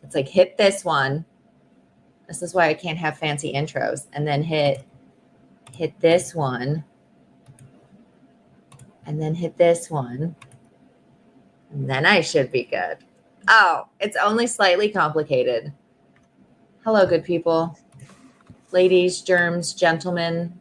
It's like hit this one. This is why I can't have fancy intros. And then hit this one. And then hit this one. And then I should be good. Oh, it's only slightly complicated. Hello, good people. Ladies, germs, gentlemen,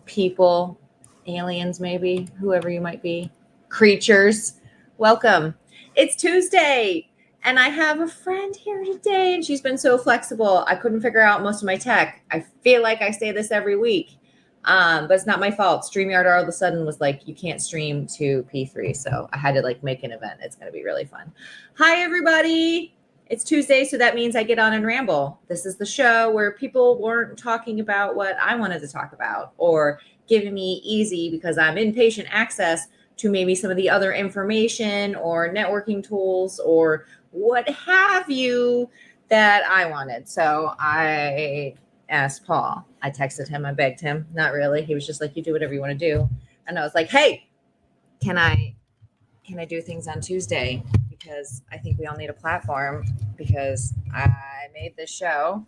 people, aliens maybe, whoever you might be, creatures, welcome. It's Tuesday, and I have a friend here today, and she's been so flexible. I couldn't figure out most of my tech. I feel like I say this every week, but it's not my fault. StreamYard all of a sudden was like, you can't stream to P3, so I had to like make an event. It's going to be really fun. Hi, everybody. It's Tuesday, so that means I get on and ramble. This is the show where people weren't talking about what I wanted to talk about or giving me easy because I'm in patient access to maybe some of the other information or networking tools or what have you that I wanted. So I asked Paul. I texted him. I begged him. Not really. He was just like, you do whatever you want to do. And I was like, hey, can I do things on Tuesday? Because I think we all need a platform because I made this show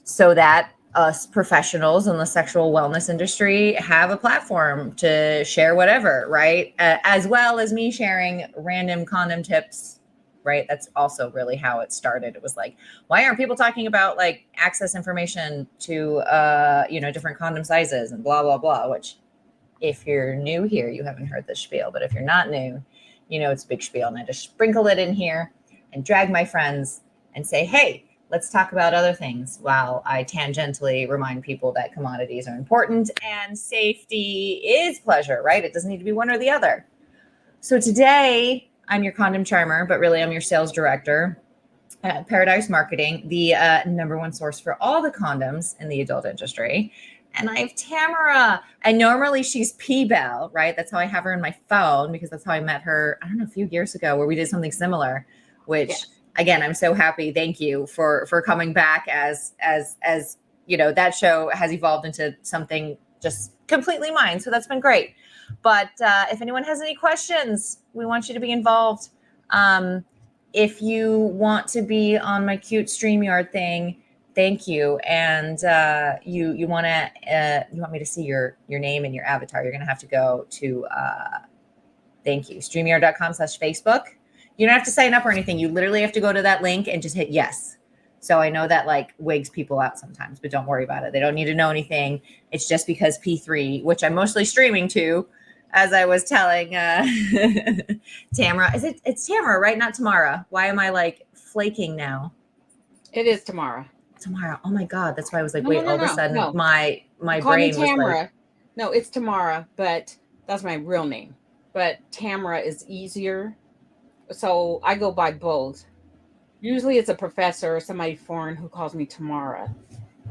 so that us professionals in the sexual wellness industry have a platform to share whatever, right? As well as me sharing random condom tips, right? That's also really how it started. It was like, why aren't people talking about like access information to, different condom sizes and blah, blah, blah, which if you're new here, you haven't heard this spiel, but if you're not new, it's a big spiel, and I just sprinkle it in here and drag my friends and say, hey, let's talk about other things while I tangentially remind people that commodities are important and safety is pleasure, right? It doesn't need to be one or the other. So today I'm your condom charmer, but really I'm your sales director at Paradise Marketing, the number one source for all the condoms in the adult industry. And I have Tamara, and normally she's P Bell, right? That's how I have her in my phone because that's how I met her, I don't know, a few years ago where we did something similar, which again, I'm so happy. Thank you for coming back as that show has evolved into something just completely mine. So that's been great. But if anyone has any questions, we want you to be involved. If you want to be on my cute StreamYard thing, thank you. And you want me to see your name and your avatar, you're going to have to go to, thank you, StreamYard.com/Facebook. You don't have to sign up or anything. You literally have to go to that link and just hit yes. So I know that like wigs people out sometimes, but don't worry about it. They don't need to know anything. It's just because P3, which I'm mostly streaming to, as I was telling Tamara, it's Tamara, right? Not Tamara. Why am I like flaking now? It is Tamara. Tamara. Oh my God. That's why I was like, all of a sudden my brain was like. No, it's Tamara, but that's my real name. But Tamara is easier. So I go by both. Usually it's a professor or somebody foreign who calls me Tamara.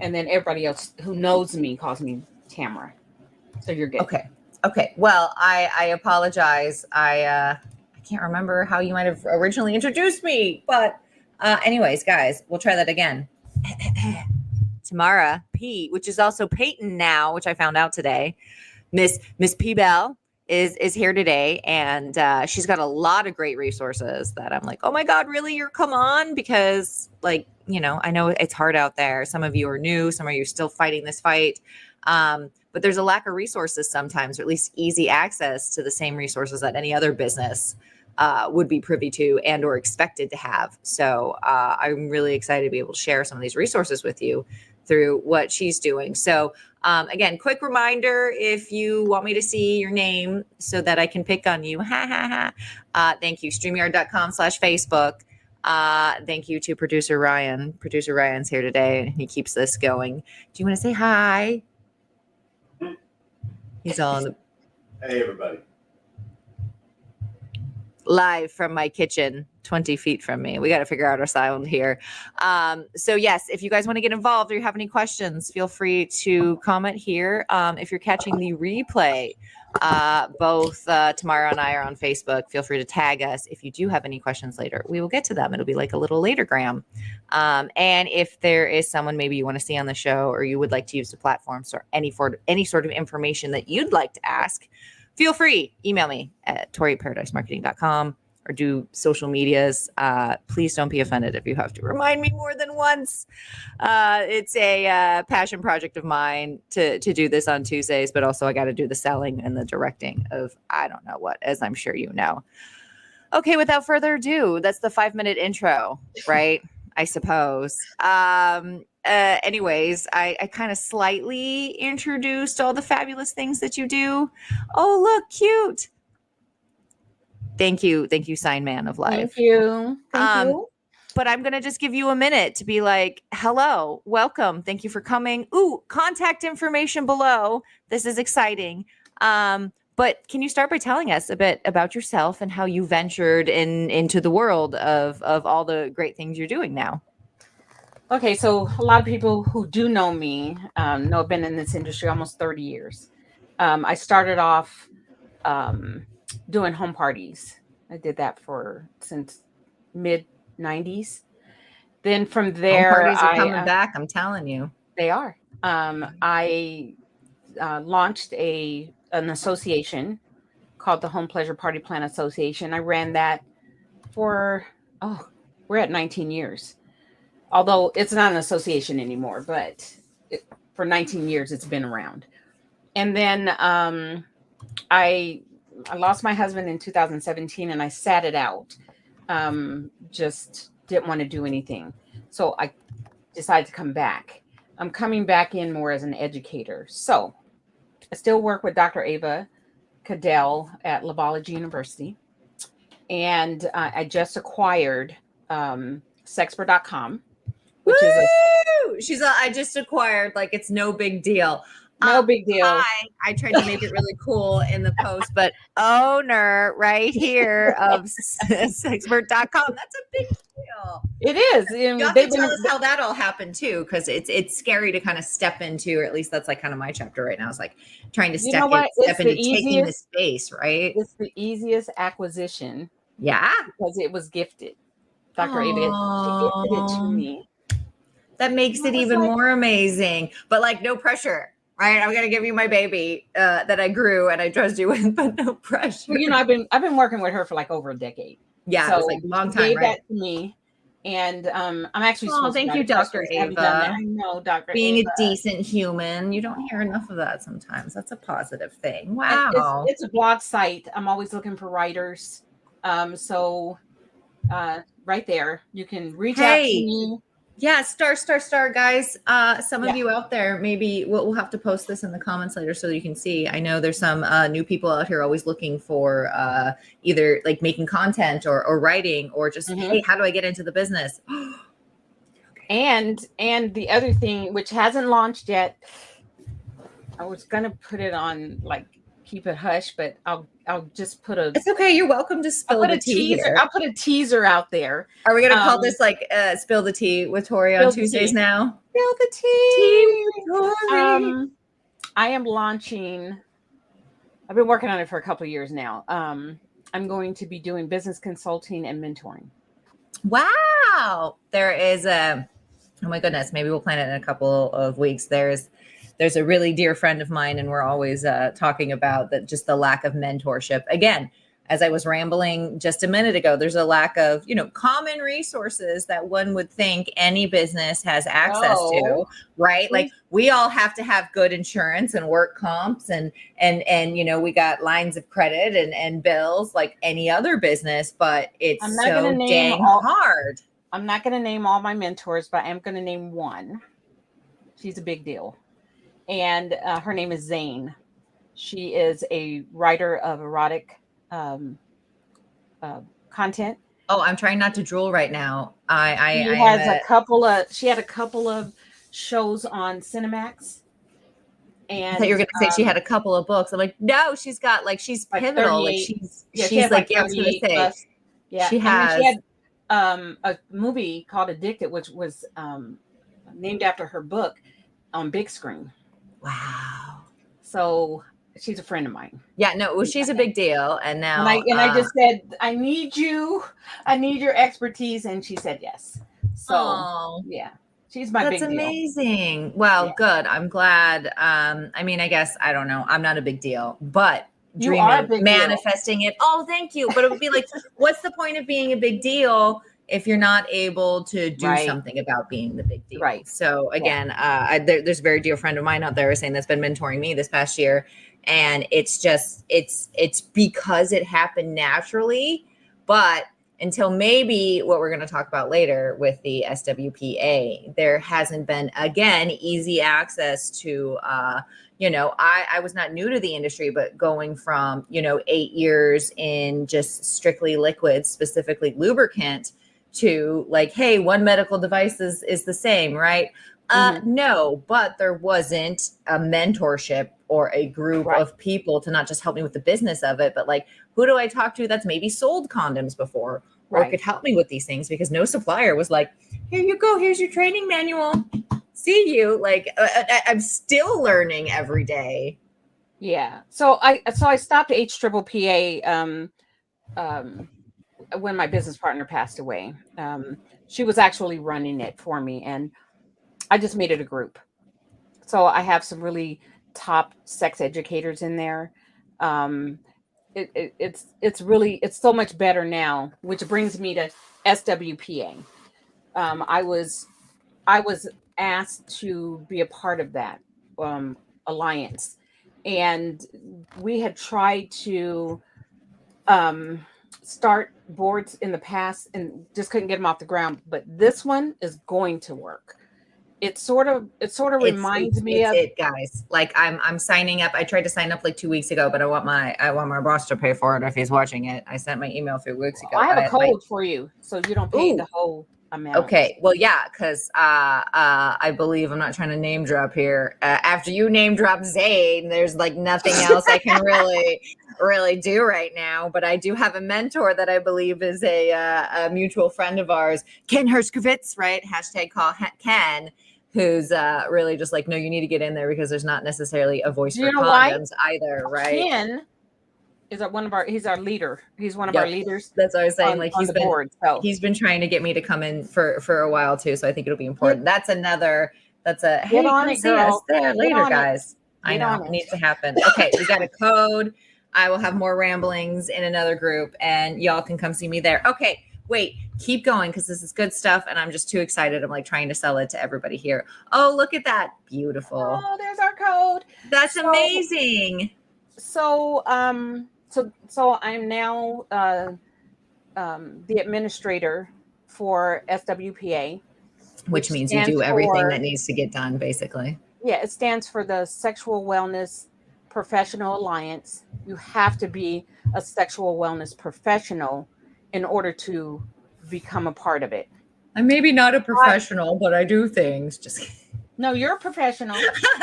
And then everybody else who knows me calls me Tamara. So you're good. Okay. Well, I apologize. I can't remember how you might have originally introduced me. But anyways, guys, we'll try that again. Tamara P, which is also Peyton now, which I found out today. Miss P Bell is here today, and she's got a lot of great resources that I'm like, oh my God, really? Come on, because like, I know it's hard out there. Some of you are new, some of you are still fighting this fight. But there's a lack of resources sometimes, or at least easy access to the same resources that any other business would be privy to and or expected to have. So I'm really excited to be able to share some of these resources with you through what she's doing. So again, quick reminder, if you want me to see your name so that I can pick on you, thank you, StreamYard.com/Facebook. Thank you to producer Ryan. Producer Ryan's here today and he keeps this going. Do you want to say hi? He's on. Hey, everybody. Live from my kitchen, 20 feet from me. We got to figure out our sound here. So yes, if you guys want to get involved or you have any questions, feel free to comment here. If you're catching the replay, both Tamara and I are on Facebook. Feel free to tag us. If you do have any questions later, we will get to them. It'll be like a little later gram. And if there is someone maybe you want to see on the show or you would like to use the platform or any sort of information that you'd like to ask, feel free, email me at Tori@paradisemarketing.com. or do social medias. Please don't be offended if you have to remind me more than once. It's a passion project of mine to do this on Tuesdays, but also I got to do the selling and the directing of I don't know what, as I'm sure you know. Okay, without further ado, that's the 5-minute intro, right? I suppose. Anyways, I kind of slightly introduced all the fabulous things that you do. Oh, look, cute. Thank you, sign man of life. Thank you. Thank you. But I'm going to just give you a minute to be like, hello, welcome. Thank you for coming. Ooh, contact information below. This is exciting. But can you start by telling us a bit about yourself and how you ventured into the world of all the great things you're doing now? Okay, so a lot of people who do know me know I've been in this industry almost 30 years. I started off doing home parties. I did that since mid 90s. Then from there, home parties are coming back. I'm telling you, they are. I launched an association called the Home Pleasure Party Plan Association. I ran that for we're at 19 years. Although it's not an association anymore, but for 19 years it's been around. And then I lost my husband in 2017 and I sat it out. Just didn't want to do anything. So I decided to come back. I'm coming back in more as an educator. So I still work with Dr. Ava Cadell at Labology University. And I just acquired Sexper.com. Which is I just acquired, like it's no big deal. No big deal. I tried to make it really cool in the post, but owner right here of Sexpert.com. That's a big deal. It is. You have to tell us how that all happened too, because it's scary to kind of step into, or at least that's like kind of my chapter right now. It's like trying to step into taking the space, right? It's the easiest acquisition. Yeah. Because it was gifted. Dr. Ava, she gifted it to me. That makes it even more amazing, but like no pressure, right? I'm gonna give you my baby that I grew and I trust you with, but no pressure. Well, I've been working with her for like over a decade. Yeah, so it was like a long time, gave right? That to me, and I'm actually. Oh, thank you, Dr. Ava. I know, Dr. Being Ava. a decent human, you don't hear enough of that sometimes. That's a positive thing. Wow, it's a blog site. I'm always looking for writers. So right there, you can reach out to me. Yeah, star, guys. Some of you out there, maybe we'll have to post this in the comments later so you can see. I know there's some new people out here always looking for either like making content or writing or just, hey, how do I get into the business? And the other thing, which hasn't launched yet, I was gonna put it on like keep it hush, but I'll just put a. It's okay. You're welcome to spill the tea here. I'll put a teaser out there. Are we gonna call this like spill the tea with Tori on Tuesdays now? Spill the tea with Tori. I am launching. I've been working on it for a couple of years now. I'm going to be doing business consulting and mentoring. Wow, there is a. Oh my goodness, maybe we'll plan it in a couple of weeks. There's a really dear friend of mine, and we're always talking about that, just the lack of mentorship. Again, as I was rambling just a minute ago, there's a lack of, common resources that one would think any business has access to, right? Like we all have to have good insurance and work comps and we got lines of credit and bills like any other business, but it's so dang hard. I'm not going to name all my mentors, but I am going to name one. She's a big deal. And her name is Zane. She is a writer of erotic content. Oh, I'm trying not to drool right now. She had a couple of shows on Cinemax. And I thought you were going to say she had a couple of books. I'm like, no, she's got she's pivotal. Like she's like, I was going to say, yeah, she has. She had a movie called Addicted, which was named after her book on big screen. Wow. So she's a friend of mine. Yeah, no, well, she's a big deal. And now I just said, I need your expertise. And she said yes. So yeah, she's my big deal. That's amazing. Well, good. I'm glad. I mean, I guess, I don't know. I'm not a big deal, but You are a dreaming, big manifesting it. Oh, thank you. But it would be like, what's the point of being a big deal if you're not able to do something about being the big deal? Right. So again, there's a very dear friend of mine out there saying that's been mentoring me this past year. And it's just, it's because it happened naturally, but until maybe what we're going to talk about later with the SWPA, there hasn't been, again, easy access to, I was not new to the industry, but going from, 8 years in just strictly liquids, specifically lubricant, to like, hey, one medical device is the same, right? No, but there wasn't a mentorship or a group of people to not just help me with the business of it, but like, who do I talk to that's maybe sold condoms before or could help me with these things? Because no supplier was like, here you go, here's your training manual. See you. Like, I'm still learning every day. Yeah. So I stopped HPPA when my business partner passed away. She was actually running it for me, and I just made it a group. So I have some really top sex educators in there. It's so much better now, which brings me to SWPA. I was asked to be a part of that alliance, and we had tried to start boards in the past and just couldn't get them off the ground. But this one is going to work. It sort of reminds me of it, guys. Like I'm signing up. I tried to sign up like 2 weeks ago, but I want my boss to pay for it if he's watching it. I sent my email 3 weeks ago. I have a code for you, so you don't pay the whole amount. Okay. Well, yeah, because I believe, I'm not trying to name drop here. After you name drop Zane, there's like nothing else I can really do right now. But I do have a mentor that I believe is a mutual friend of ours, Ken Hershkovitz, right? Hashtag call Ken, who's really just like, no, you need to get in there because there's not necessarily a voice for condoms either, right? Ken is he's our leader. He's one of our leaders. That's what I was saying. Like he's been trying to get me to come in for a while too. So I think it'll be important. That's hey, come see us there later, guys. I know it needs to happen. Okay, we got a code. I will have more ramblings in another group and y'all can come see me there. Okay, wait, keep going because this is good stuff and I'm just too excited. I'm like trying to sell it to everybody here. Oh, look at that. Beautiful. Oh, there's our code. That's amazing. So I'm now the administrator for SWPA, which means you do everything that needs to get done, basically. Yeah, it stands for the Sexual Wellness Professional Alliance. You have to be a sexual wellness professional in order to become a part of it. I'm maybe not a professional, but I do things. Just kidding. No, you're a professional.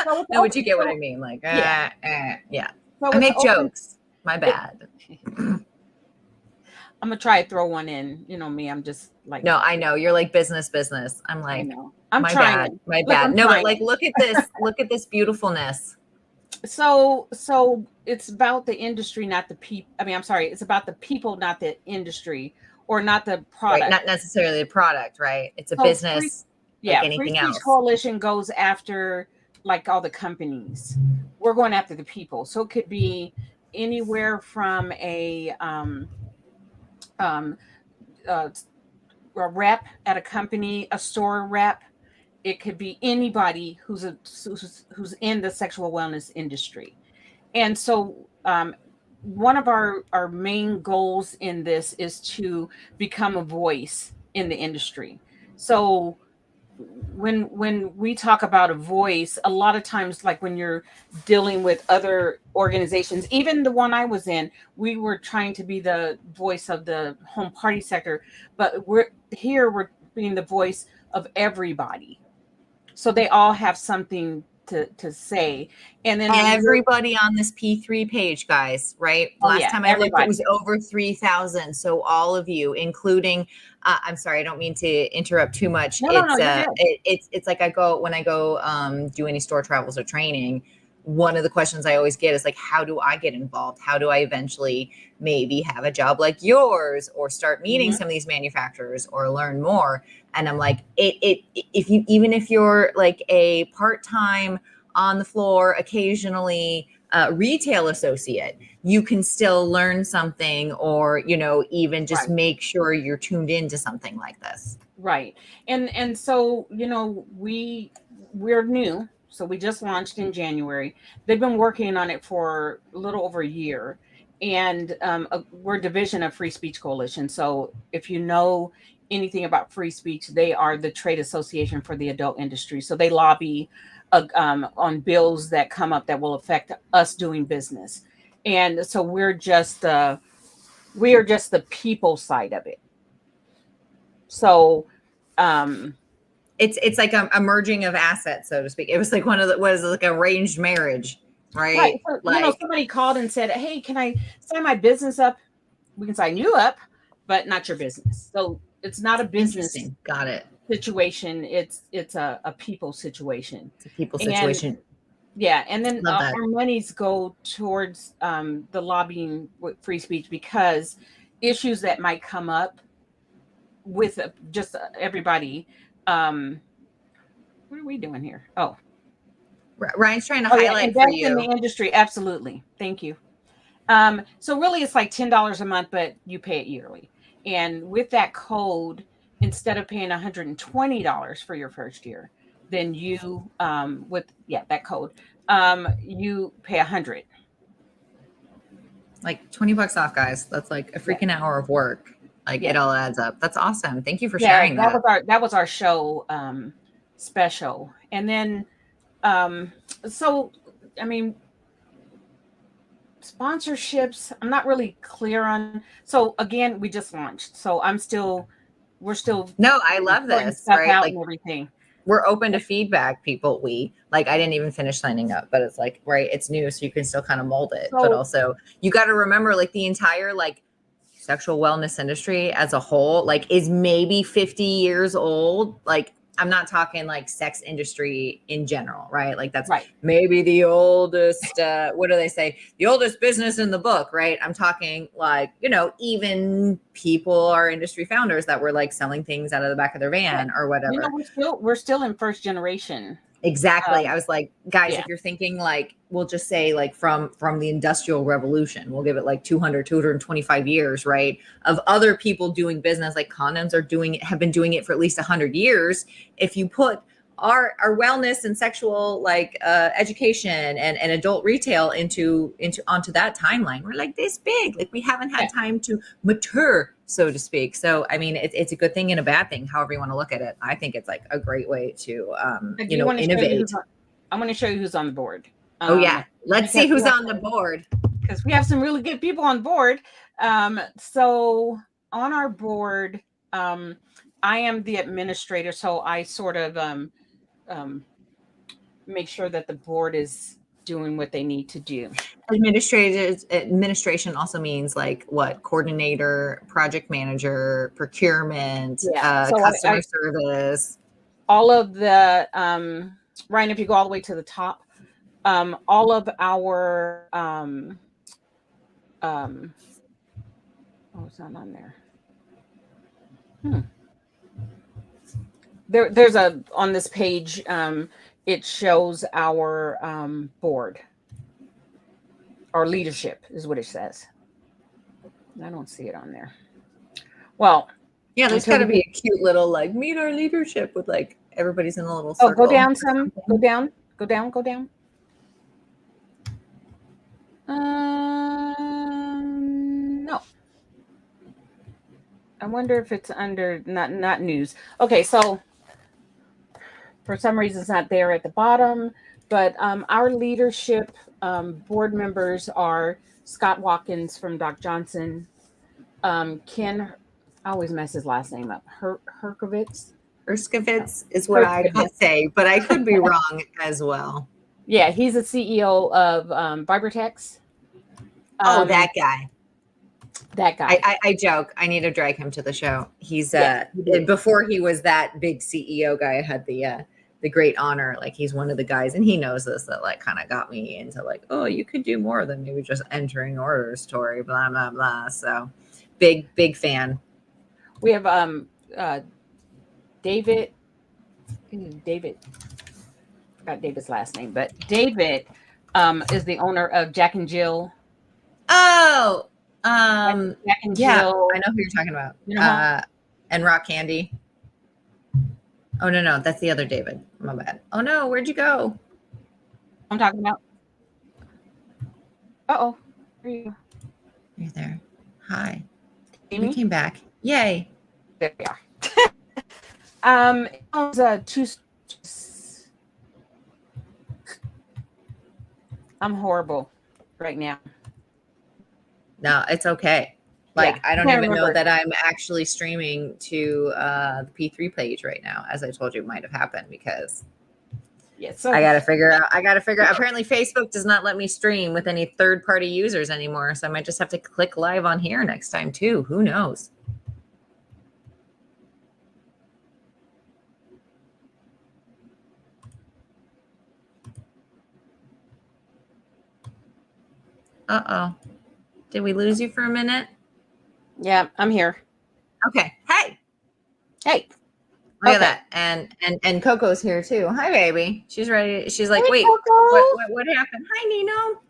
No, but you get what I mean. Like, yeah. So I make jokes. My bad. I'm gonna try to throw one in. You know me. I'm just like. No, I know you're like business. I'm like, I know. I'm my trying. Bad. My bad. No, but like, look at this. Look at this beautifulness. So it's about the industry, not the people. I mean, I'm sorry. It's about the people, not the industry, or not the product. Right, not necessarily the product, right? It's a business. Like anything else. Free Speech Coalition goes after like all the companies. We're going after the people. So it could be anywhere from a rep at a company, a store rep. It could be anybody who's in the sexual wellness industry. And so one of our main goals in this is to become a voice in the industry. So when we talk about a voice, a lot of times, like when you're dealing with other organizations, even the one I was in, we were trying to be the voice of the home party sector, but we're being the voice of everybody. So they all have something to say. And then everybody on this P3 page, guys, right? Last time I looked, it was over 3,000. So all of you, including, I'm sorry, I don't mean to interrupt too much. It's like when I go do any store travels or training, one of the questions I always get is like, how do I get involved? How do I eventually maybe have a job like yours or start meeting some of these manufacturers or learn more? And I'm like, even if you're like a part-time on the floor, occasionally retail associate, you can still learn something, or, you know, even just Right. make sure you're tuned into something like this. Right. And so, you know, we're new. So we just launched in January. They've been working on it for a little over a year. And we're a division of Free Speech Coalition. So if you know anything about free speech, they are the trade association for the adult industry. So they lobby on bills that come up that will affect us doing business. And so we are just the people side of it. So it's like a merging of assets, so to speak. It was like one of the, was like arranged marriage, right. right? So, you know, Like, somebody called and said, "Hey, can I sign my business up?" We can sign you up, but not your business. So it's not a business interesting. Got it. situation. It's a people situation. It's a people And situation. yeah, and then Love that. our monies go towards the lobbying with free speech, because issues that might come up with just everybody. What are we doing here? Oh, Ryan's trying to oh yeah, highlight for invest in the you. industry. Absolutely. Thank you. So really it's like $10 a month, but you pay it yearly. And with that code, instead of paying $120 for your first year, then you that code, you pay 100. Like $20 off, guys. That's like a freaking hour of work. Like, it all adds up. That's awesome. Thank you for sharing that. That was our show special. And then so I mean, sponsorships, I'm not really clear on. So again, we just launched. So we're still No, I love sorting this, stuff right? out Like, and everything. we're open to feedback, people. I didn't even finish signing up, but it's like, right, it's new, so you can still kind of mold it. But So also, you got to remember, like, the entire like sexual wellness industry as a whole, like, is maybe 50 years old. Like, I'm not talking like sex industry in general, right? Like, that's right. maybe the oldest, what do they say? The oldest business in the book, right? I'm talking like, you know, even people are industry founders that were like selling things out of the back of their van or You know, whatever. we're still in first generation. Exactly. I was like, guys, Yeah. if you're thinking like, we'll just say like from the industrial revolution, we'll give it like 225 years, right? Of other people doing business, like condoms have been doing it for at least 100 years. If you put our wellness and sexual like education and adult retail onto that timeline, we're like this big. Like, we haven't had time to mature, so to speak. So I mean, it's a good thing and a bad thing, however you want to look at it. I think it's like a great way to innovate. I'm going to show you who's on the board. Oh yeah, let's see who's on the board, because we have some really good people on board. So on our board, I am the administrator, so I sort of make sure that the board is doing what they need to do. Administration also means like what? Coordinator, project manager, procurement, customer service. All of the Ryan, if you go all the way to the top, all of our it's not on there. There's on this page, it shows our board. Our leadership is what it says. I don't see it on there. Well, yeah, there's got to be a cute little like meet our leadership with like everybody's in a little circle. Go down some. Go down. No. I wonder if it's under not news. Okay, so for some reason it's not there at the bottom, but our leadership board members are Scott Watkins from Doc Johnson, Ken, I always mess his last name up, Herkovitz is what I would say, but I could be wrong as well. Yeah, he's the CEO of Vibratex. That guy. That guy. I joke. I need to drag him to the show. He's before he was that big CEO guy, I had the great honor. Like, he's one of the guys, and he knows this, that like kind of got me into like, oh, you could do more than maybe just entering orders, Tori, blah, blah, blah. So big fan. We have David, forgot David's last name, but David is the owner of Jack and Jill. Oh, Jack and yeah, Jill. I know who you're talking about. You know And Rock Candy. Oh no, that's the other David. My bad. Oh no, where'd you go? I'm talking about. Uh-oh. There you go. You're there. Hi. Amy? You came back. Yay. There we are. It owns two. I'm horrible right now. No, it's okay. Like, Yeah, I don't can't even know remember. that I'm actually streaming to the P3 page right now, as I told you might have happened, because Yeah, so I gotta figure out. Apparently, Facebook does not let me stream with any third-party users anymore, so I might just have to click live on here next time too. Who knows? Uh-oh. Did we lose you for a minute? yeah, I'm here. Okay. Hey. Hey. Look Okay. at that. And Coco's here too. Hi, baby. She's ready. She's like, Hey, wait, Coco. what happened? Hi, Nino.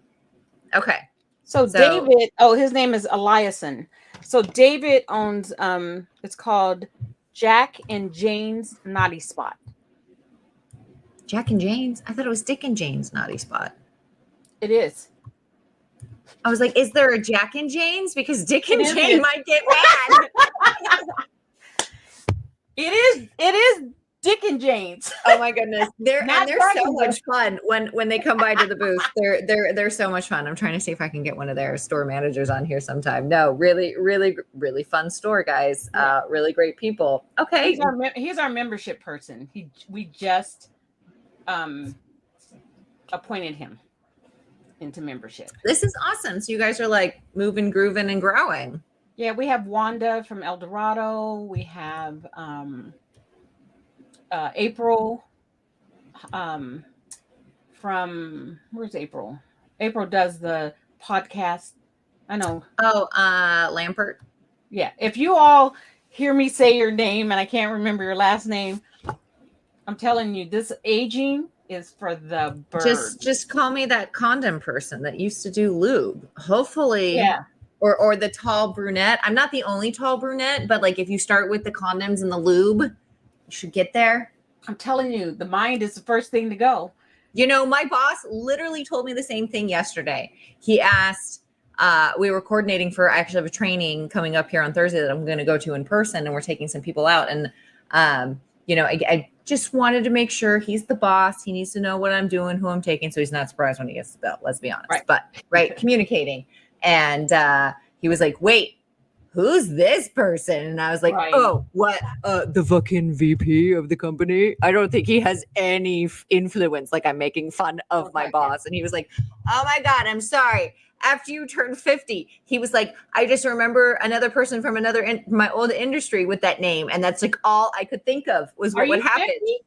Okay. So David, his name is Eliason. So David owns it's called Jack and Jane's Naughty Spot. Jack and Jane's? I thought it was Dick and Jane's Naughty Spot. It is. I was like, is there a Jack and Jane's? Because Dick and It Jane is. might get mad. It is Dick and Jane's. Oh my goodness. They're Not so Dragon much fun when they come by to the booth. They're so much fun. I'm trying to see if I can get one of their store managers on here sometime. No, really, really, really fun store, guys. Really great people. Okay. He's our membership person. We just appointed him into membership. This is awesome. So you guys are like moving, grooving, and growing. Yeah, we have Wanda from El Dorado. We have April from where's April? April does the podcast. I know. Oh, Lampert. Yeah. If you all hear me say your name and I can't remember your last name, I'm telling you, this aging is for the birds. Just call me that condom person that used to do lube. Hopefully, yeah. Or the tall brunette. I'm not the only tall brunette, but like if you start with the condoms and the lube, you should get there. I'm telling you, the mind is the first thing to go. You know, my boss literally told me the same thing yesterday. He asked, we were coordinating for actually have a training coming up here on Thursday that I'm going to go to in person, and we're taking some people out. And, you know, I just wanted to make sure he's the boss. He needs to know what I'm doing, who I'm taking, so he's not surprised when he gets the bill. Let's be honest. Right. But, communicating. And he was like, wait, who's this person? And I was like, oh, what? The fucking VP of the company? I don't think he has any influence. Like, I'm making fun of my boss. And he was like, oh my God, I'm sorry. After you turned 50, he was like, I just remember another person from my old industry with that name. And that's like all I could think of was what would happen. 50?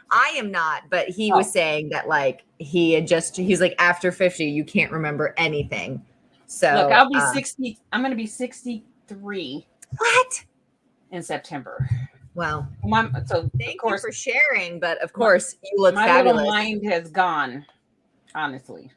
I am not, but he was saying that like he's like, after 50, you can't remember anything. So look, I'll be 60. I'm going to be 63. What? In September. Wow. So thank you for sharing, but of course you look my fabulous. My little mind has gone, honestly.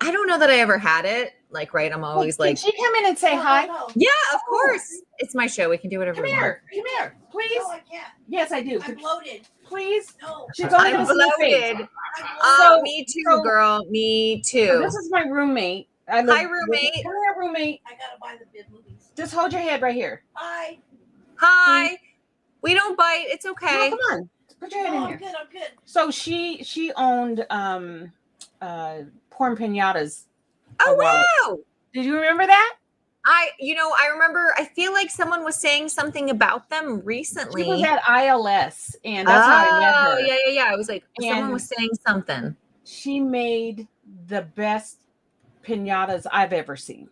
I don't know that I ever had it. Like, right, I'm always Can she come in and say hi? Yeah, of course. It's my show. We can do whatever we want. Come here, please. No, I can't. Yes, I do. I'm bloated. Please. No. She's only I'm bloated. Me too, girl. Me too. This is my roommate. Hi, roommate. Come here, roommate. I gotta buy the bid movies. Just hold your head right here. Hi. Hi. We don't bite. It's okay. No, come on. Put your head in here. I'm good. So she owned porn pinatas. Oh wow. Did you remember that? I remember, I feel like someone was saying something about them recently. She was at ILS, and that's how I met her. Yeah. I was like, someone was saying something. She made the best pinatas I've ever seen.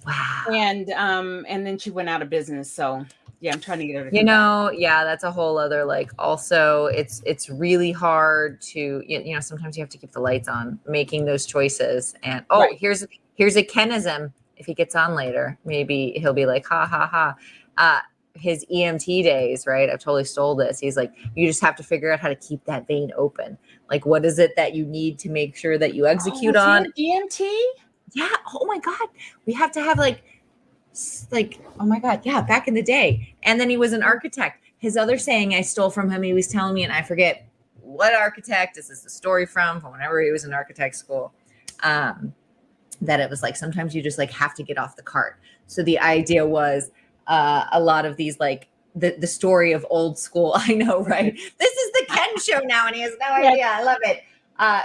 Wow. And then she went out of business. So yeah, I'm trying to get her to that's a whole other, like, also it's really hard to, sometimes you have to keep the lights on making those choices. And here's a Kenism. If he gets on later, maybe he'll be like, ha ha ha. his EMT days, right? I've totally stole this. He's like, you just have to figure out how to keep that vein open. Like, what is it that you need to make sure that you execute on? EMT? Yeah. Oh my God. We have to have like, oh my God. Yeah. Back in the day. And then he was an architect. His other saying I stole from him, he was telling me, and I forget what architect, this is the story from whenever he was in architect school. That it was like, sometimes you just like have to get off the cart. So the idea was a lot of these, like the story of old school. I know, right? This is the Ken show now, and he has no idea. I love it.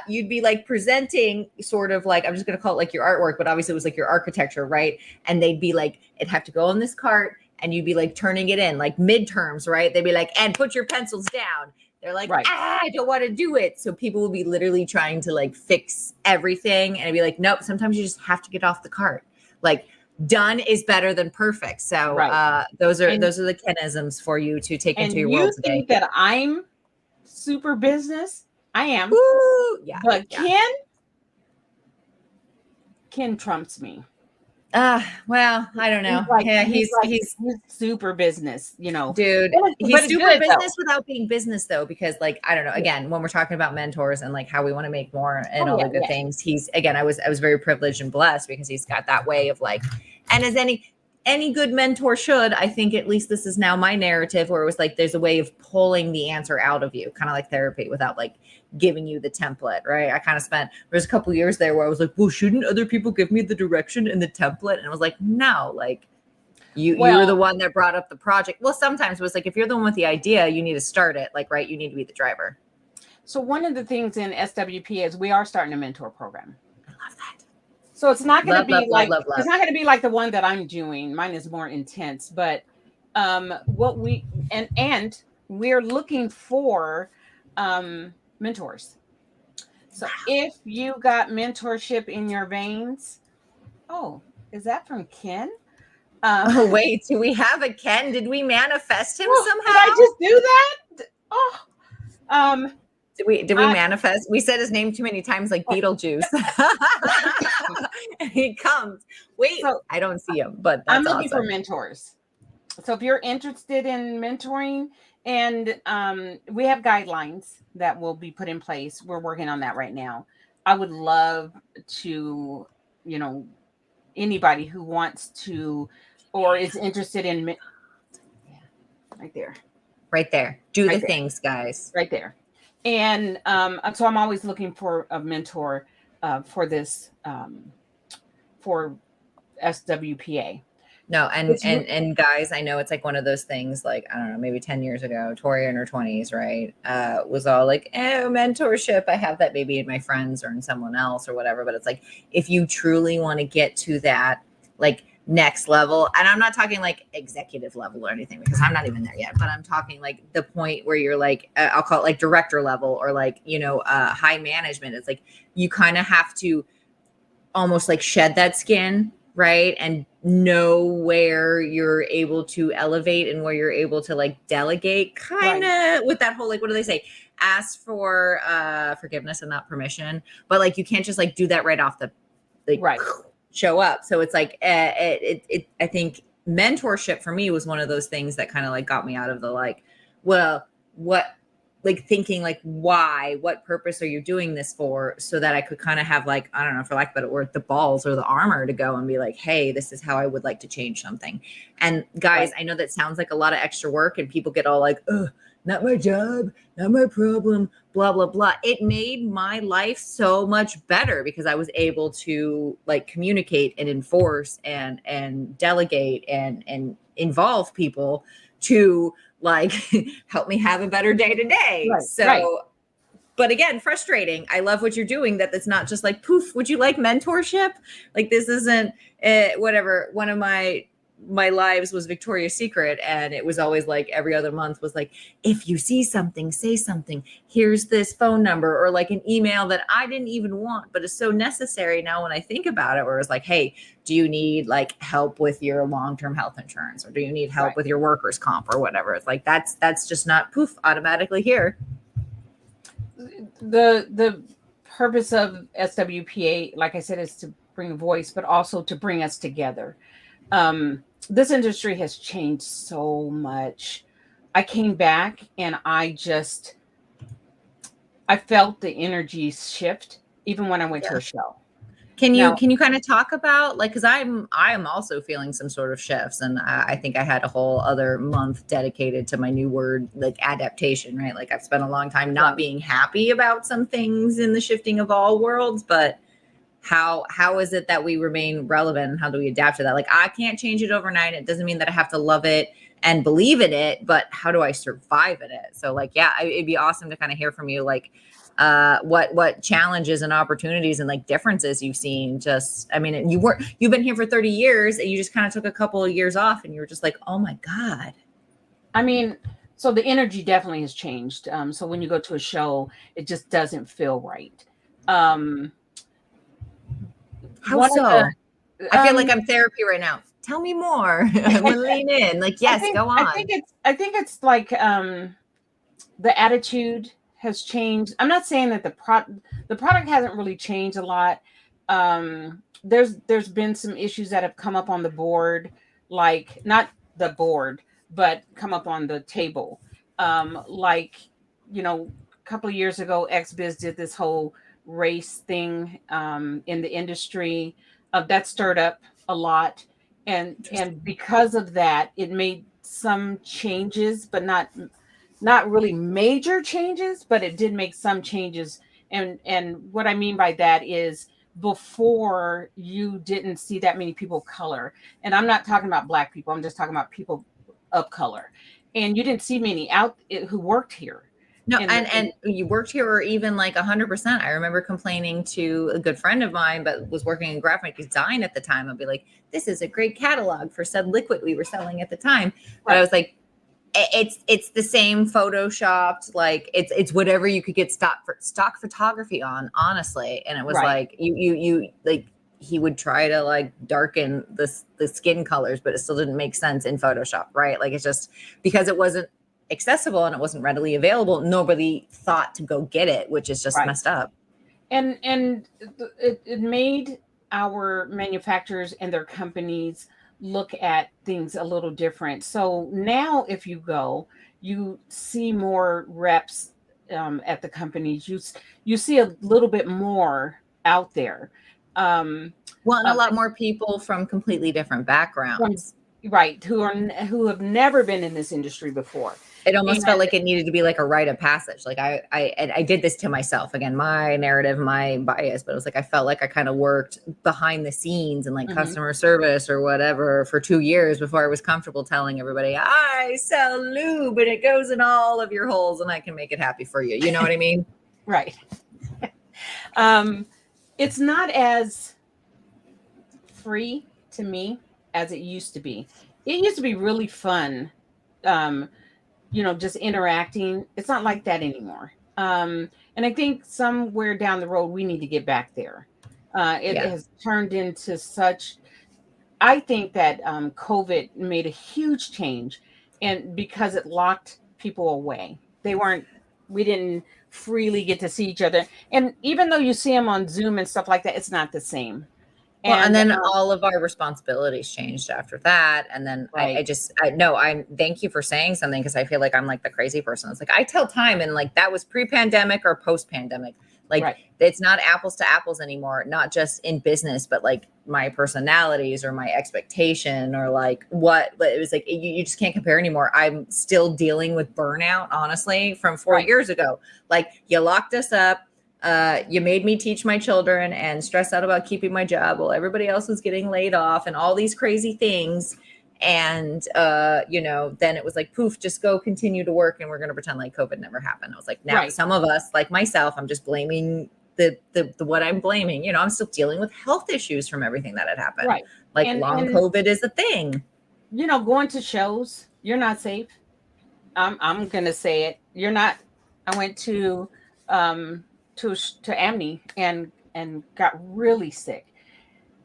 You'd be like presenting sort of like, I'm just going to call it like your artwork, but obviously it was like your architecture, right? And they'd be like, it'd have to go on this cart, and you'd be like turning it in like midterms, right? They'd be like, and put your pencils down. They're like, I don't want to do it. So people will be literally trying to like fix everything. And I'd be like, nope, sometimes you just have to get off the cart. Like, done is better than perfect. So those are the Kenisms for you to take into your world today. And you think that I'm super business? I am. Ooh, yeah. But Ken trumps me. Well, I don't know. He's super business, you know, dude. He's super business without being business, though, because like, I don't know. Again, when we're talking about mentors and like how we want to make more and all the good things, he's, again, I was very privileged and blessed because he's got that way of like, and as any good mentor should, I think at least this is now my narrative where it was like, there's a way of pulling the answer out of you, kind of like therapy, without like giving you the template, right? I kind of there's a couple years there where I was like, well, shouldn't other people give me the direction and the template? And I was like, no, like you were the one that brought up the project. Well, sometimes it was like, if you're the one with the idea, you need to start it, like, right? You need to be the driver. So one of the things in SWP is we are starting a mentor program. I love that. So it's not going to be like it's not going to be like the one that I'm doing. Mine is more intense, but what we and we're looking for mentors. So if you got mentorship in your veins, is that from Ken? Oh wait, do we have a Ken? Did we manifest him somehow? Did I just do that? Did we manifest? We said his name too many times, like Beetlejuice. He comes. Wait, I don't see him, but that's I'm looking awesome. for mentors. So if you're interested in mentoring, and we have guidelines that will be put in place. We're working on that right now. I would love to, you know, anybody who wants to or is interested in right there. Do the things, guys. Right there. And so I'm always looking for a mentor for this, for SWPA. No, and guys, I know it's like one of those things, like, I don't know, maybe 10 years ago, Tori in her 20s, right, was all like, mentorship. I have that maybe in my friends or in someone else or whatever. But it's like, if you truly want to get to that, like, next level, and I'm not talking like executive level or anything, because I'm not even there yet, but I'm talking like the point where you're like, I'll call it like director level or like, you know, high management. It's like, you kind of have to almost like shed that skin, right? And know where you're able to elevate and where you're able to like delegate, kind of with that whole, like, what do they say? Ask for forgiveness and not permission. But like, you can't just like do that right off the, like, show up. So it's like, I think mentorship for me was one of those things that kind of like got me out of the like, well, what, like thinking like, why, what purpose are you doing this for? So that I could kind of have like, I don't know, for lack of a better word, the balls or the armor to go and be like, hey, this is how I would like to change something. And guys, I know that sounds like a lot of extra work and people get all like, not my job, not my problem, blah, blah, blah. It made my life so much better because I was able to like communicate and enforce and delegate and involve people to like help me have a better day today. But again, frustrating. I love what you're doing, that it's not just like, poof, would you like mentorship? Like, this isn't whatever. One of my lives was Victoria's Secret, and it was always like every other month was like, if you see something, say something. Here's this phone number, or like an email that I didn't even want, but it's so necessary now when I think about it, where it's like, hey, do you need like help with your long-term health insurance, or do you need help with your workers' comp or whatever? It's like, that's just not poof automatically here. The purpose of SWPA, like I said, is to bring a voice, but also to bring us together. this industry has changed so much. I came back and I felt the energy shift even when I went to a show. Can Now, you kind of talk about, like, because I am also feeling some sort of shifts, and I think I had a whole other month dedicated to my new word, like adaptation, right? Like I've spent a long time not being happy about some things in the shifting of all worlds, but how is it that we remain relevant, and how do we adapt to that? Like I can't change it overnight. It doesn't mean that I have to love it and believe in it, but how do I survive in it? So like, yeah, it'd be awesome to kind of hear from you, like what challenges and opportunities and like differences you've seen. Just, I mean, you've been here for 30 years and you just kind of took a couple of years off and you were just like, oh my God. I mean, so the energy definitely has changed. So when you go to a show, it just doesn't feel right. How so? I feel like I'm therapy right now. Tell me more. I'm gonna lean in. Like, yes, go on. I think it's like the attitude has changed. I'm not saying that the product hasn't really changed a lot. There's been some issues that have come up on the board, like not the board, but come up on the table. Like, a couple of years ago, XBIZ did this whole race thing in the industry. That stirred up a lot. And because of that, it made some changes, but not really major changes, but it did make some changes. And what I mean by that is, before, you didn't see that many people of color. And I'm not talking about Black people. I'm just talking about people of color. And you didn't see many out who worked here. No, and you worked here, or even like 100%. I remember complaining to a good friend of mine, but was working in graphic design at the time. I'd be like, this is a great catalog for said liquid we were selling at the time. But I was like, it's the same photoshopped, like it's whatever you could get stock photography on, honestly. And it was like you like, he would try to like darken the skin colors, but it still didn't make sense in Photoshop, right? Like it's just because it wasn't accessible and it wasn't readily available, nobody thought to go get it, which is just messed up. And it made our manufacturers and their companies look at things a little different. So now if you go, you see more reps at the companies. You see a little bit more out there. And a lot more people from completely different backgrounds. Who have never been in this industry before. It almost felt like it needed to be like a rite of passage. Like I did this to myself, again, my narrative, my bias, but it was like I felt like I kind of worked behind the scenes and like customer service or whatever for 2 years before I was comfortable telling everybody I sell lube and it goes in all of your holes and I can make it happy for you. You know what I mean? Right. It's not as free to me as it used to be. It used to be really fun. Just interacting. It's not like that anymore. And I think somewhere down the road, we need to get back there. It has turned into such, I think that COVID made a huge change, and because it locked people away, we didn't freely get to see each other. And even though you see them on Zoom and stuff like that, it's not the same. And then all of our responsibilities changed after that. And then I thank you for saying something, because I feel like I'm like the crazy person. It's like I tell time, and like that was pre-pandemic or post-pandemic. Like it's not apples to apples anymore, not just in business, but like my personalities or my expectation or like what it was like, you just can't compare anymore. I'm still dealing with burnout, honestly, from 4 years ago. Like you locked us up. You made me teach my children and stress out about keeping my job while everybody else was getting laid off and all these crazy things. And, then it was like, poof, just go continue to work. And we're going to pretend like COVID never happened. I was like, now some of us, like myself, I'm just blaming the what I'm blaming. I'm still dealing with health issues from everything that had happened. Right. Like long COVID is a thing. Going to shows, you're not safe. I'm going to say it. You're not. I went to Amity and got really sick.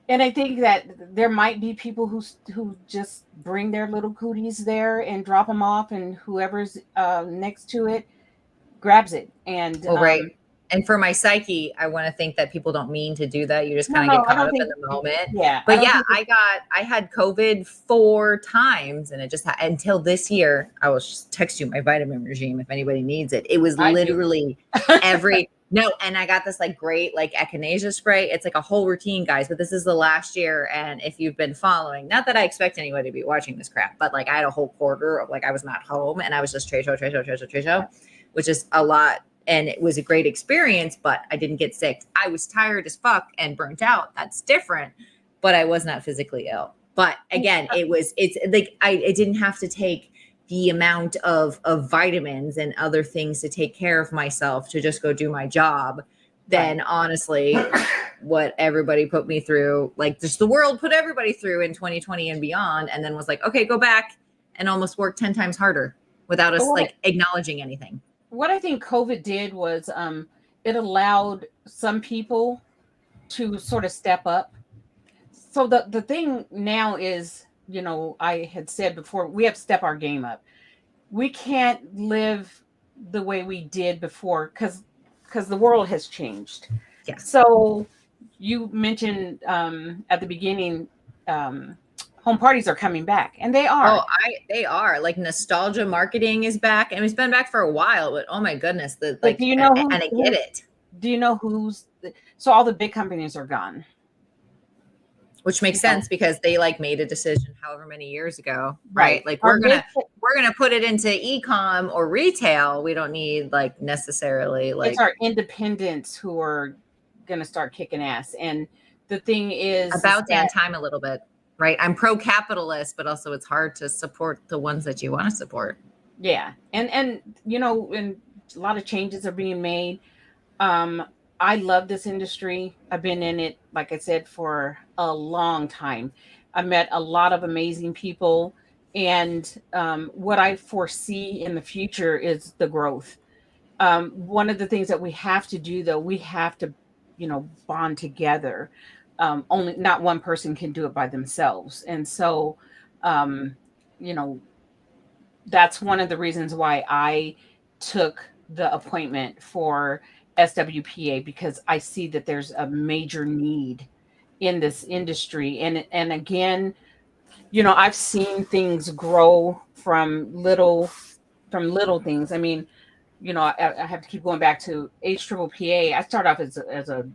And I think that there might be people who just bring their little cooties there and drop them off, and whoever's next to it grabs it. And And for my psyche, I want to think that people don't mean to do that. You just No, kind of no, get I caught don't up in think. the moment. Yeah, But yeah, I had COVID 4 times, and it just until this year. I will just text you my vitamin regime if anybody needs it. It was I do. literally every no, and I got this like great like echinacea spray. It's like a whole routine, guys. But this is the last year, and if you've been following, not that I expect anybody to be watching this crap, but like I had a whole quarter of like I was not home, and I was just trade show, which is a lot. And it was a great experience, but I didn't get sick. I was tired as fuck and burnt out. That's different, but I was not physically ill. But again, it's like I didn't have to take the amount of vitamins and other things to take care of myself to just go do my job. Then honestly, what everybody put me through, like just the world put everybody through in 2020 and beyond, and then was like, okay, go back and almost work 10 times harder without us like acknowledging anything. What I think COVID did was it allowed some people to sort of step up. So the thing now is, I had said before, we have to step our game up. We can't live the way we did before because the world has changed. Yes. So you mentioned at the beginning, home parties are coming back, and they are. They are. Like nostalgia marketing is back, and it's been back for a while. But oh my goodness, do you know and I get it. Do you know so all the big companies are gone, which makes sense because they like made a decision however many years ago, right? Like we're gonna put it into e-com or retail. We don't need like necessarily like it's our independents who are gonna start kicking ass. And the thing is about damn time a little bit. Right. I'm pro-capitalist, but also it's hard to support the ones that you want to support. Yeah. And and a lot of changes are being made. I love this industry. I've been in it, like I said, for a long time. I met a lot of amazing people. And what I foresee in the future is the growth. One of the things that we have to do, though, we have to, bond together. Only not one person can do it by themselves. And so, that's one of the reasons why I took the appointment for SWPA, because I see that there's a major need in this industry. And again, I've seen things grow from little things. I mean, I have to keep going back to HPPA. I started off as a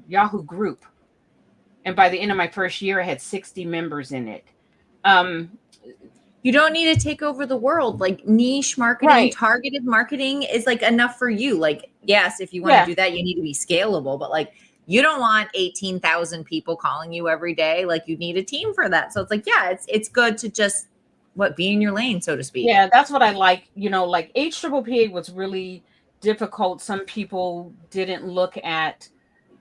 Yahoo group. And by the end of my first year, I had 60 members in it. You don't need to take over the world. Like niche marketing, targeted marketing is like enough for you. Like, yes, if you want to do that, you need to be scalable, but like you don't want 18,000 people calling you every day. Like you need a team for that. So it's like, yeah, it's good to just be in your lane, so to speak. Yeah, that's what I like. Like HPPA was really difficult. Some people didn't look at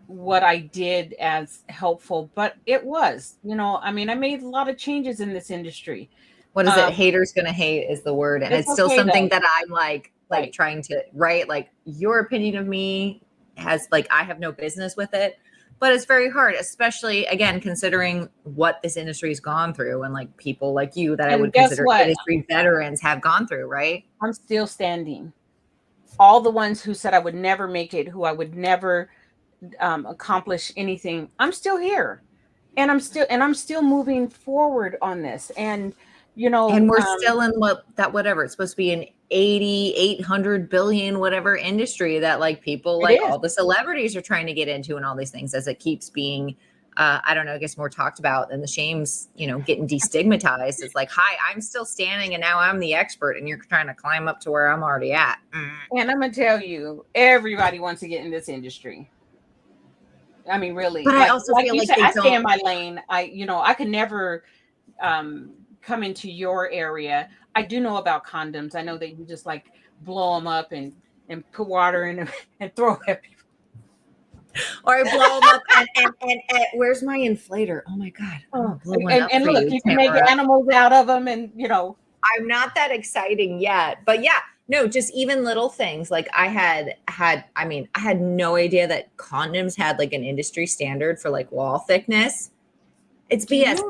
what I did as helpful, but it was, I mean, I made a lot of changes in this industry. What is it? Haters gonna hate is the word. And it's still okay, something that I'm like trying to write. Like your opinion of me has like, I have no business with it, but it's very hard, especially again, considering what this industry has gone through and like people like you that I would consider industry veterans have gone through, right? I'm still standing. All the ones who said I would never make it, who I would never accomplish anything, I'm still here. And I'm still moving forward on this. And and we're still in whatever it's supposed to be an 800 billion whatever industry that like people like all the celebrities are trying to get into and all these things as it keeps being I don't know, I guess more talked about, and the shame's getting destigmatized. It's like, hi, I'm still standing and now I'm the expert and you're trying to climb up to where I'm already at. And I'm gonna tell you, everybody wants to get in this industry. I mean, really. But I also feel like I stay in my lane. I could never come into your area. I do know about condoms. I know that you just like blow them up and put water in them and throw it at people. Or I blow them up and where's my inflator? Oh my God. And look, you can make animals out of them, and I'm not that exciting yet, but yeah. No, just even little things. Like I had no idea that condoms had like an industry standard for like wall thickness. It's BS.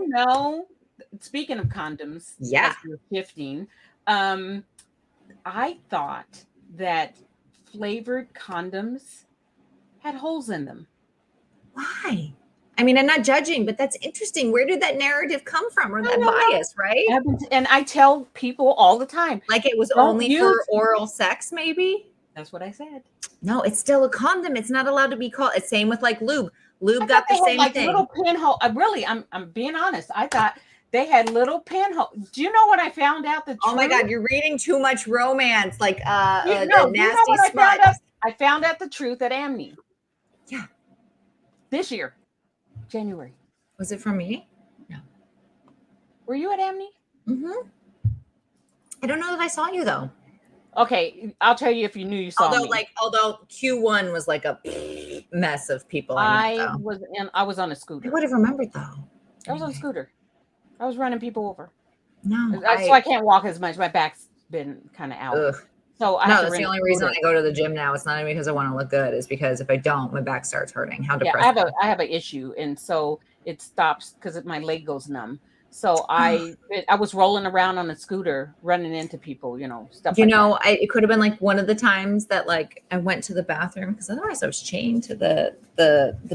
Speaking of condoms, yeah, you're shifting. I thought that flavored condoms had holes in them. Why? I mean, I'm not judging, but that's interesting. Where did that narrative come from, or that bias, right? And I tell people all the time, like it was only for oral sex, maybe. That's what I said. No, it's still a condom. It's not allowed to be called. It's same with like lube. Lube got the same thing. Little pinhole. I'm being honest. I thought they had little pinhole. Do you know what I found out? Oh my God, you're reading too much romance, like the nasty smut. I found out the truth at Amni. Yeah. This year, January. Was it from me? No. Were you at Amni? Mm-hmm. I don't know that I saw you though. Okay, I'll tell you if you knew you saw me. Although Q1 was like a mess of people. I was on a scooter. I would have remembered though. I was on a scooter. I was running people over. No, so I can't walk as much. My back's been kind of out. Ugh. So that's the only reason I go to the gym now. It's not even because I want to look good. It's because if I don't, my back starts hurting. How depressing. Yeah, I have an issue, and so it stops because my leg goes numb. So I was rolling around on a scooter, running into people, stuff. It could have been like one of the times that like I went to the bathroom because otherwise I was chained to the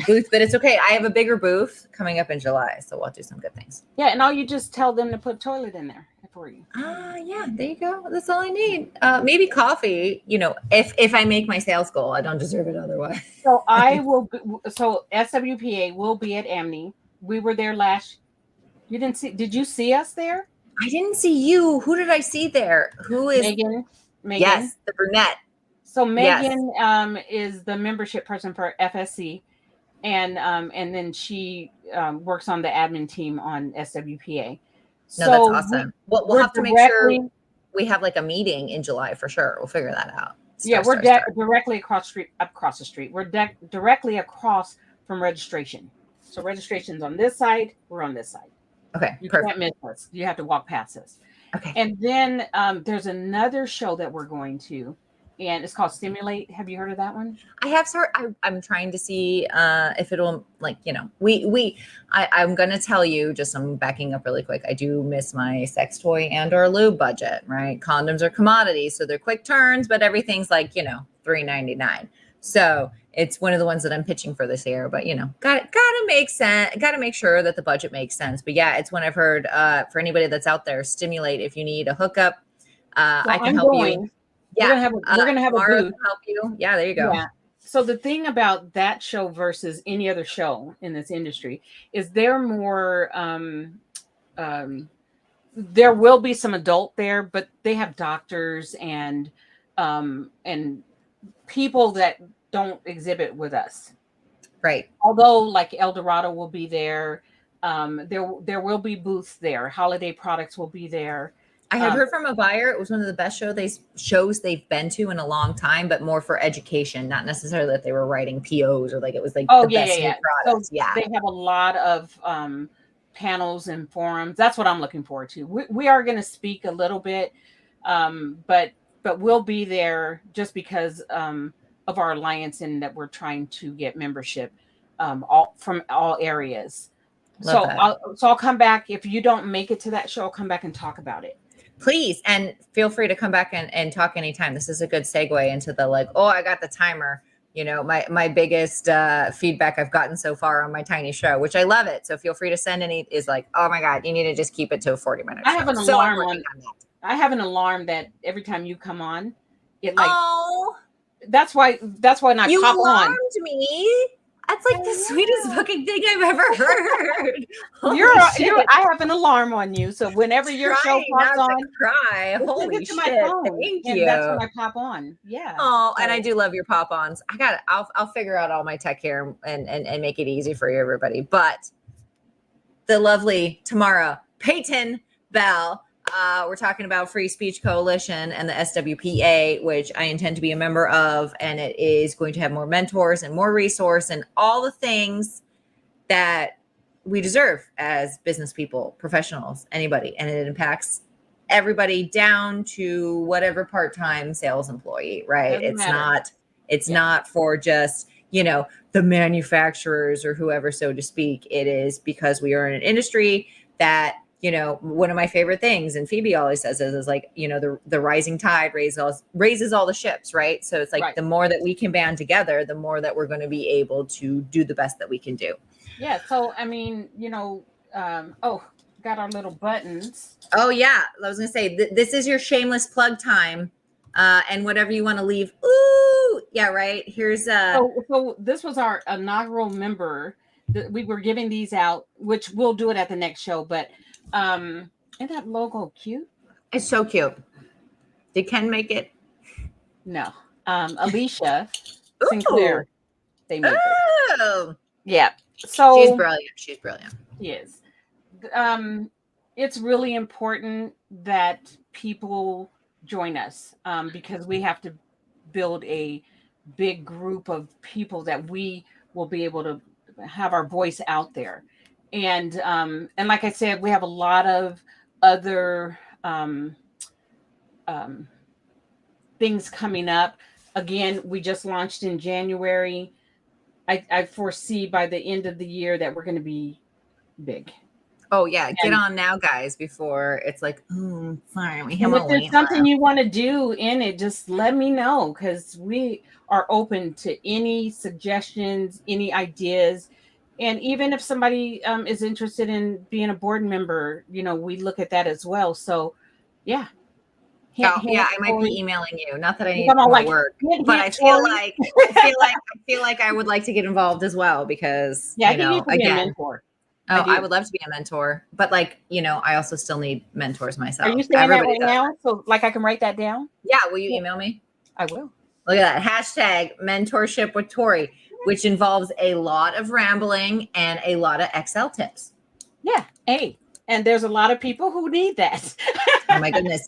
booth. But it's okay. I have a bigger booth coming up in July, so we'll do some good things. Yeah, and all you just tell them to put a toilet in there for you. Yeah, there you go. That's all I need. Maybe coffee. If I make my sales goal, I don't deserve it otherwise. So I will. So SWPA will be at Amni. We were there last. You didn't see? Did you see us there? I didn't see you. Who did I see there? Who is Megan? Yes, the brunette. So Megan is the membership person for FSC, and then she works on the admin team on SWPA. No, that's awesome. We'll have to make sure we have like a meeting in July for sure. We'll figure that out. We're directly across the street. We're directly across from registration. So registration's on this side. We're on this side. Okay, you can't miss us. You have to walk past us. Okay. And then there's another show that we're going to, and it's called Stimulate. Have you heard of that one? I have. I'm trying to see if it'll I'm going to tell you, I'm backing up really quick. I do miss my sex toy and or lube budget, right? Condoms are commodities, so they're quick turns, but everything's like, $3.99. So it's one of the ones that I'm pitching for this year, but gotta make sense. Gotta make sure that the budget makes sense. But yeah, it's one I've heard for anybody that's out there. Stimulate. If you need a hookup, I can help you. Yeah, we're gonna have a booth. Help you. Yeah, there you go. Yeah. So the thing about that show versus any other show in this industry is they're more. There will be some adult there, but they have doctors and people that don't exhibit with us. Right. Although like El Dorado will be there. There will be booths there. Holiday products will be there. I had heard from a buyer. It was one of the best shows they've been to in a long time, but more for education, not necessarily that they were writing POs or like it was like the best new products. So they have a lot of panels and forums. That's what I'm looking forward to. We are going to speak a little bit, but we'll be there just because of our alliance and that we're trying to get membership from all areas. I'll come back. If you don't make it to that show, I'll come back and talk about it. Please. And feel free to come back and talk anytime. This is a good segue into the I got the timer. My biggest feedback I've gotten so far on my tiny show, which I love it. So feel free to send any is like, oh my God, you need to just keep it to a 40 minutes. I have an alarm on that. I have an alarm that every time you come on, it that's why not you pop alarmed on. Me. That's like the sweetest fucking thing I've ever heard. I have an alarm on you, so whenever your show pops on, cry. Holy shit! Thank you. That's when I pop on. Yeah. Oh, and I do love your pop-ons. I'll figure out all my tech here and make it easy for you, everybody. But the lovely Tamara Bell. We're talking about Free Speech Coalition and the SWPA, which I intend to be a member of, and it is going to have more mentors and more resource and all the things that we deserve as business people, professionals, anybody. And it impacts everybody down to whatever part-time sales employee, right? It's not for just, the manufacturers or whoever, so to speak. It is because we are in an industry that you know, one of my favorite things, and Phoebe always says is like, you know, the rising tide raises all the ships, right? So it's like Right. the more that we can band together, the more that we're going to be able to do the best that we can do. Yeah. So I mean, you know, got our little buttons. Oh yeah, I was gonna say this is your shameless plug time, and whatever you want to leave. Ooh, yeah, right. Here's So this was our inaugural member. We were giving these out, which we'll do it at the next show. But isn't that logo cute? it's so cute. Did Ken make it? No. Alicia Ooh. Sinclair. They made it. Oh, Yeah. So she's brilliant. She's brilliant. Yes. It's really important that people join us because we have to build a big group of people that we will be able to have our voice out there. And like I said, we have a lot of other things coming up. Again, we just launched in January. I foresee by the end of the year that we're going to be big. Oh yeah, get on now, guys, before it's like, oh, sorry, we have And if there's something you want to do in it, just let me know because we are open to any suggestions, any ideas. And even if somebody is interested in being a board member, you know, we look at that as well. So, yeah. I might be emailing you. Not that I need more like, work, but I feel like I would like to get involved as well because yeah, you know, be a mentor. Oh, I would love to be a mentor, but like, you know, I also still need mentors myself. Are you saying that right now? So like I can write that down? Yeah. Will you email me? I will. Look at that. Hashtag mentorship with Tori, which involves a lot of rambling and a lot of Excel tips. Yeah. Hey, and there's a lot of people who need that. Oh my goodness.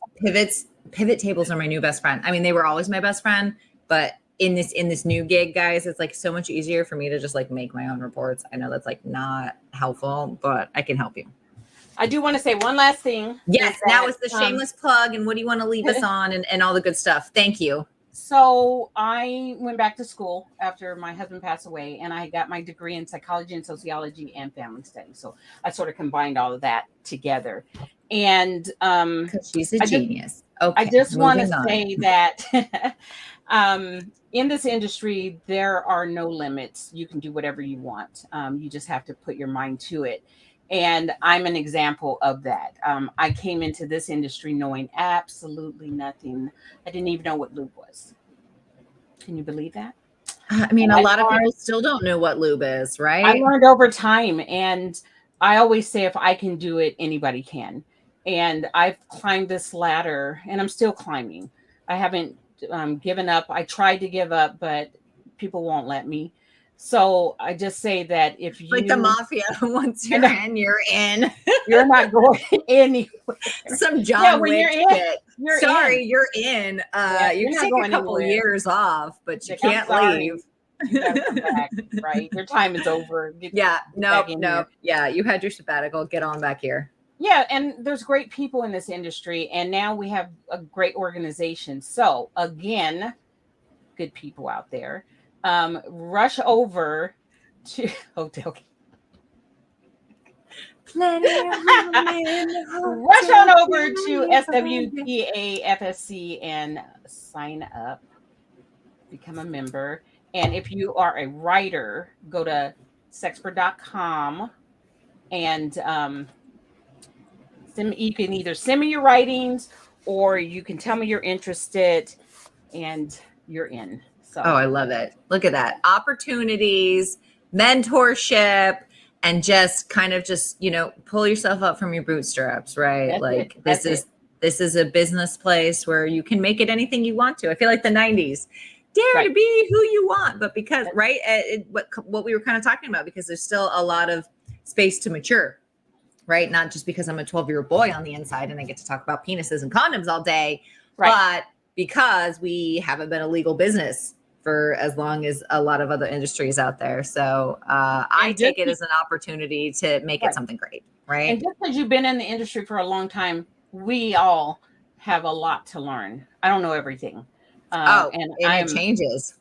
Pivot tables are my new best friend. I mean, they were always my best friend, but in this new gig, guys, it's like so much easier for me to just like make my own reports. I know that's like not helpful, but I can help you. I do want to say one last thing. Yes, now it's the shameless plug and what do you want to leave us on and all the good stuff. Thank you. So I went back to school after my husband passed away and I got my degree in psychology and sociology and family studies. So I sort of combined all of that together. And she's a genius. Okay, I just want to say that in this industry, there are no limits. You can do whatever you want. You just have to put your mind to it. And I'm an example of that. I came into this industry knowing absolutely nothing. I didn't even know what lube was. Can you believe that? I mean, a lot of people still don't know what lube is, right? I learned over time. And I always say, if I can do it, anybody can. And I've climbed this ladder and I'm still climbing. I haven't given up. I tried to give up, but people won't let me. So I just say that if you like the mafia, once you're in, you're in. You're not going anywhere. Some John Wick shit. You're in. You can take a couple years off, but you can't leave. You gotta come back, right? Your time is over. No. Yeah, you had your sabbatical. Get on back here. Yeah, and there's great people in this industry, and now we have a great organization. So again, good people out there. Rush over to hotel. Rush on over to SWPA-FSC and sign up, become a member. And if you are a writer, go to sexpert.com and you can either send me your writings or you can tell me you're interested and you're in. So. Oh, I love it. Look at that. Opportunities, mentorship, and just kind of you know, pull yourself up from your bootstraps, right? This is a business place where you can make it anything you want to. I feel like the 90s. Dare to be who you want, but because what we were kind of talking about, because there's still a lot of space to mature, right? Not just because I'm a 12-year-old boy on the inside and I get to talk about penises and condoms all day, but because we haven't been a legal business for as long as a lot of other industries out there. So I take it as an opportunity to make it something great, right? And just because you've been in the industry for a long time, we all have a lot to learn. I don't know everything. And it changes.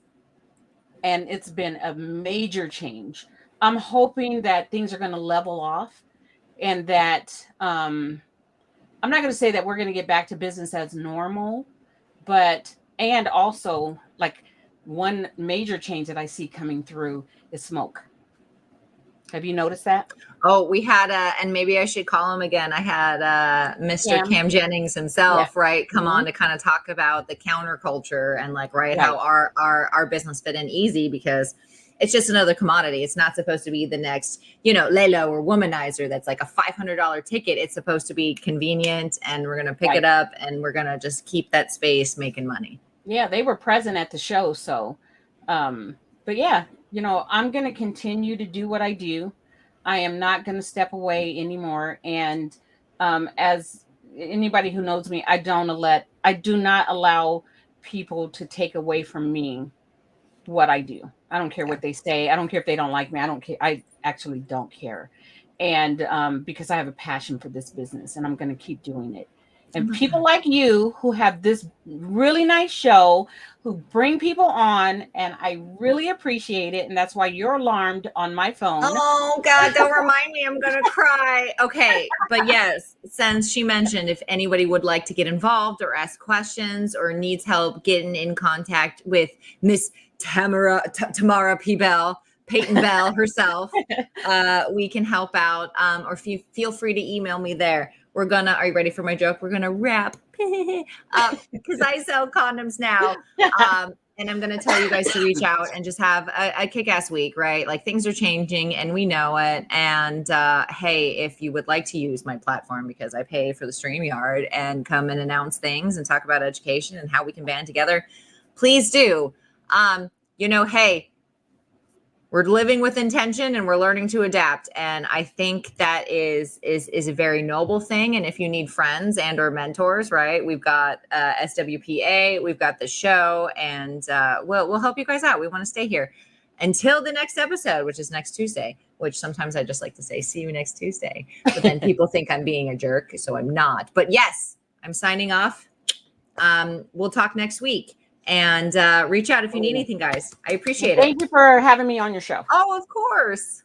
And it's been a major change. I'm hoping that things are going to level off and that I'm not going to say that we're going to get back to business as normal, but and also like one major change that I see coming through is smoke. Have you noticed that? Oh, we had and maybe I should call him again. I had Mr. Cam Jennings himself, right, come on to kind of talk about the counterculture and like, how our business fit in easy, because it's just another commodity. It's not supposed to be the next, Lelo or Womanizer that's like a $500 ticket. It's supposed to be convenient, and we're going to pick it up and we're going to just keep that space making money. Yeah, they were present at the show. So, but yeah, I'm going to continue to do what I do. I am not going to step away anymore. And as anybody who knows me, I do not allow people to take away from me what I do. I don't care what they say. I don't care if they don't like me. I don't care. I actually don't care. And because I have a passion for this business, and I'm going to keep doing it. And people like you who have this really nice show, who bring people on, and I really appreciate it. And that's why you're alarmed on my phone. Oh, God, don't remind me. I'm going to cry. Okay. But yes, since she mentioned if anybody would like to get involved or ask questions or needs help getting in contact with Miss Tamara P. Bell, Peyton Bell herself, we can help out. Or feel free to email me there. Are you ready for my joke? We're going to wrap because I sell condoms now. And I'm going to tell you guys to reach out and just have a kick-ass week, right? Like, things are changing and we know it. And hey, if you would like to use my platform, because I pay for the StreamYard, and come and announce things and talk about education and how we can band together, please do. Hey, we're living with intention and we're learning to adapt. And I think that is a very noble thing. And if you need friends and or mentors, right, we've got SWPA, we've got the show, and we'll help you guys out. We want to stay here until the next episode, which is next Tuesday, which sometimes I just like to say, see you next Tuesday. But then people think I'm being a jerk, so I'm not. But yes, I'm signing off. We'll talk next week. And reach out if you need anything, guys. I appreciate it. Thank you for having me on your show. Oh, of course.